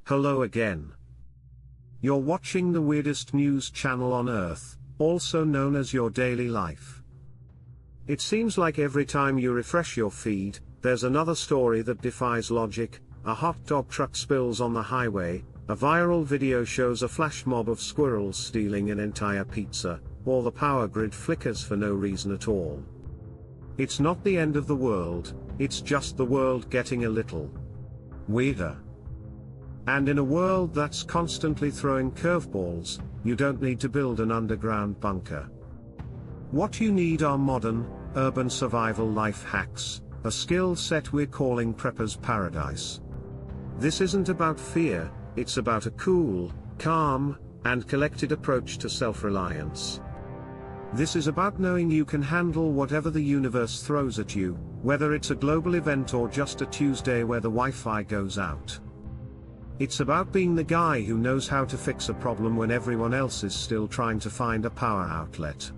Hello again. You're watching the weirdest news channel on Earth, also known as your daily life. It seems like every time you refresh your feed, there's another story that defies logic. A hot dog truck spills on the highway, a viral video shows a flash mob of squirrels stealing an entire pizza, or the power grid flickers for no reason at all. It's not the end of the world, it's just the world getting a little weirder. And in a world that's constantly throwing curveballs, you don't need to build an underground bunker. What you need are modern, urban survival life hacks, a skill set we're calling Prepper's Paradise. This isn't about fear, it's about a cool, calm, and collected approach to self-reliance. This is about knowing you can handle whatever the universe throws at you, whether it's a global event or just a Tuesday where the Wi-Fi goes out. It's about being the guy who knows how to fix a problem when everyone else is still trying to find a power outlet.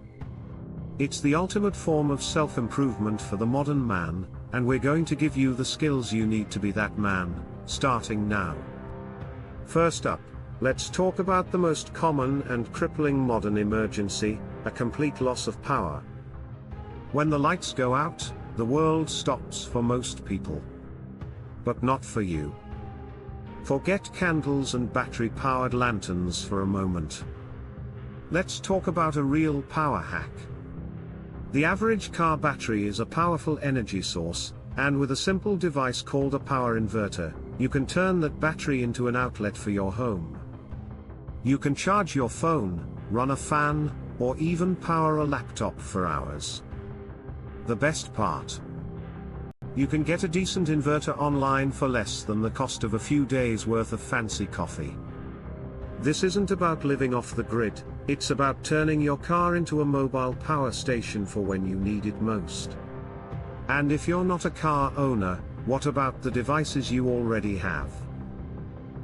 It's the ultimate form of self-improvement for the modern man, and we're going to give you the skills you need to be that man, starting now. First up, let's talk about the most common and crippling modern emergency, a complete loss of power. When the lights go out, the world stops for most people. But not for you. Forget candles and battery-powered lanterns for a moment. Let's talk about a real power hack. The average car battery is a powerful energy source, and with a simple device called a power inverter, you can turn that battery into an outlet for your home. You can charge your phone, run a fan, or even power a laptop for hours. The best part? You can get a decent inverter online for less than the cost of a few days' worth of fancy coffee. This isn't about living off the grid, it's about turning your car into a mobile power station for when you need it most. And if you're not a car owner, what about the devices you already have?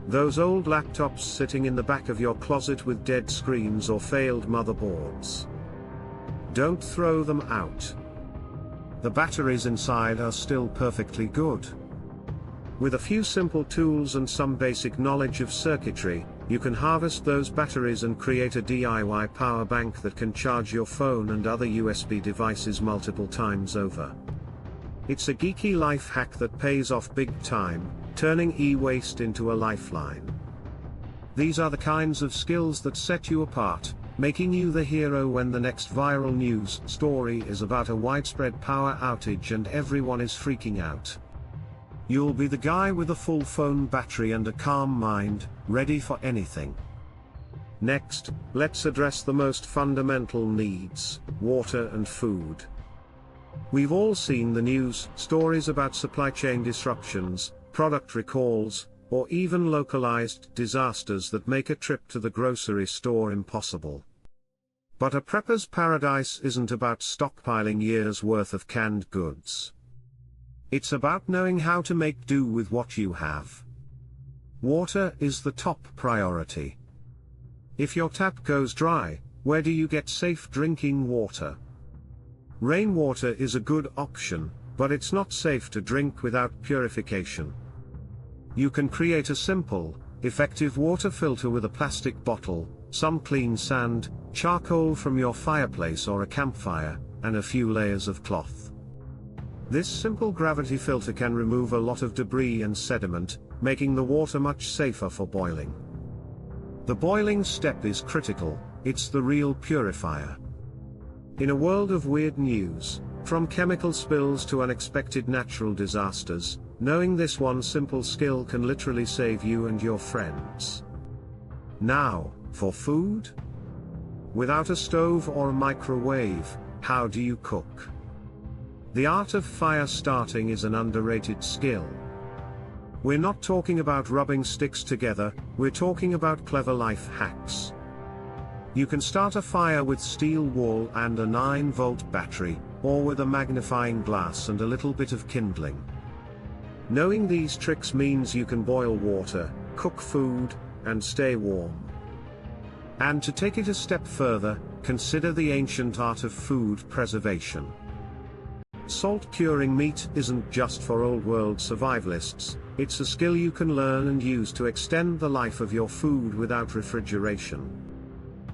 Those old laptops sitting in the back of your closet with dead screens or failed motherboards. Don't throw them out. The batteries inside are still perfectly good. With a few simple tools and some basic knowledge of circuitry, you can harvest those batteries and create a DIY power bank that can charge your phone and other USB devices multiple times over. It's a geeky life hack that pays off big time, turning e-waste into a lifeline. These are the kinds of skills that set you apart, making you the hero when the next viral news story is about a widespread power outage and everyone is freaking out. You'll be the guy with a full phone battery and a calm mind, ready for anything. Next, let's address the most fundamental needs, water and food. We've all seen the news stories about supply chain disruptions, product recalls, or even localized disasters that make a trip to the grocery store impossible. But a prepper's paradise isn't about stockpiling years' worth of canned goods. It's about knowing how to make do with what you have. Water is the top priority. If your tap goes dry, where do you get safe drinking water? Rainwater is a good option, but it's not safe to drink without purification. You can create a simple, effective water filter with a plastic bottle, some clean sand, charcoal from your fireplace or a campfire, and a few layers of cloth. This simple gravity filter can remove a lot of debris and sediment, making the water much safer for boiling. The boiling step is critical, it's the real purifier. In a world of weird news, from chemical spills to unexpected natural disasters, knowing this one simple skill can literally save you and your friends. Now, for food? Without a stove or a microwave, how do you cook? The art of fire starting is an underrated skill. We're not talking about rubbing sticks together, we're talking about clever life hacks. You can start a fire with steel wool and a 9-volt battery, or with a magnifying glass and a little bit of kindling. Knowing these tricks means you can boil water, cook food, and stay warm. And to take it a step further, consider the ancient art of food preservation. Salt curing meat isn't just for old-world survivalists, it's a skill you can learn and use to extend the life of your food without refrigeration.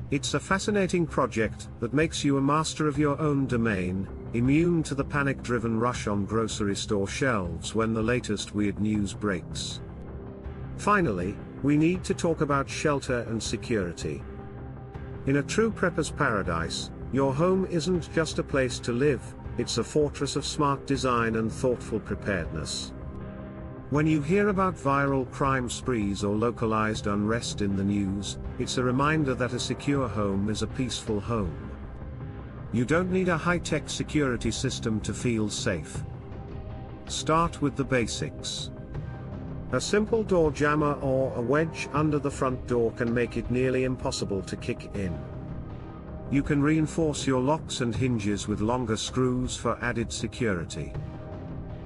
It's a fascinating project that makes you a master of your own domain, immune to the panic-driven rush on grocery store shelves when the latest weird news breaks. Finally, we need to talk about shelter and security. In a true prepper's paradise, your home isn't just a place to live, it's a fortress of smart design and thoughtful preparedness. When you hear about viral crime sprees or localized unrest in the news, it's a reminder that a secure home is a peaceful home. You don't need a high-tech security system to feel safe. Start with the basics. A simple door jammer or a wedge under the front door can make it nearly impossible to kick in. You can reinforce your locks and hinges with longer screws for added security.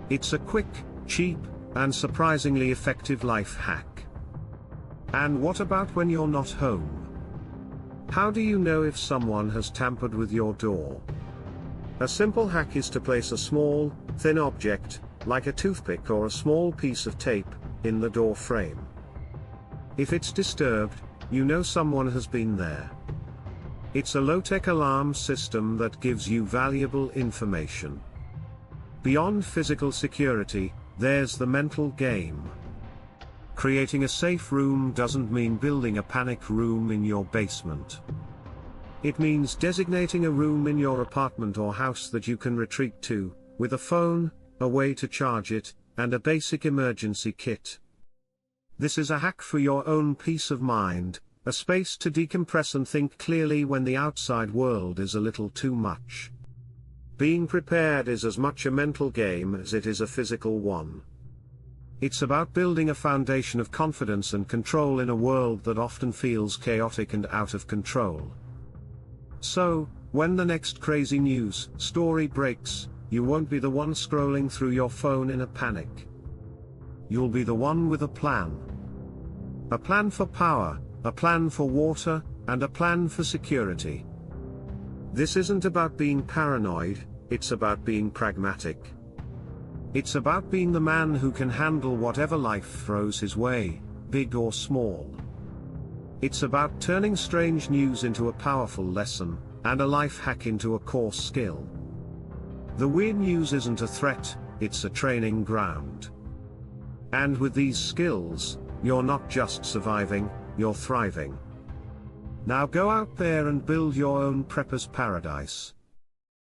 It's a quick, cheap, and surprisingly effective life hack. And what about when you're not home? How do you know if someone has tampered with your door? A simple hack is to place a small, thin object, like a toothpick or a small piece of tape, in the door frame. If it's disturbed, you know someone has been there. It's a low-tech alarm system that gives you valuable information. Beyond physical security, there's the mental game. Creating a safe room doesn't mean building a panic room in your basement. It means designating a room in your apartment or house that you can retreat to, with a phone, a way to charge it, and a basic emergency kit. This is a hack for your own peace of mind, a space to decompress and think clearly when the outside world is a little too much. Being prepared is as much a mental game as it is a physical one. It's about building a foundation of confidence and control in a world that often feels chaotic and out of control. So, when the next crazy news story breaks, you won't be the one scrolling through your phone in a panic. You'll be the one with a plan. A plan for power, a plan for water, and a plan for security. This isn't about being paranoid, it's about being pragmatic. It's about being the man who can handle whatever life throws his way, big or small. It's about turning strange news into a powerful lesson, and a life hack into a core skill. The weird news isn't a threat, it's a training ground. And with these skills, you're not just surviving, you're thriving. Now go out there and build your own prepper's paradise.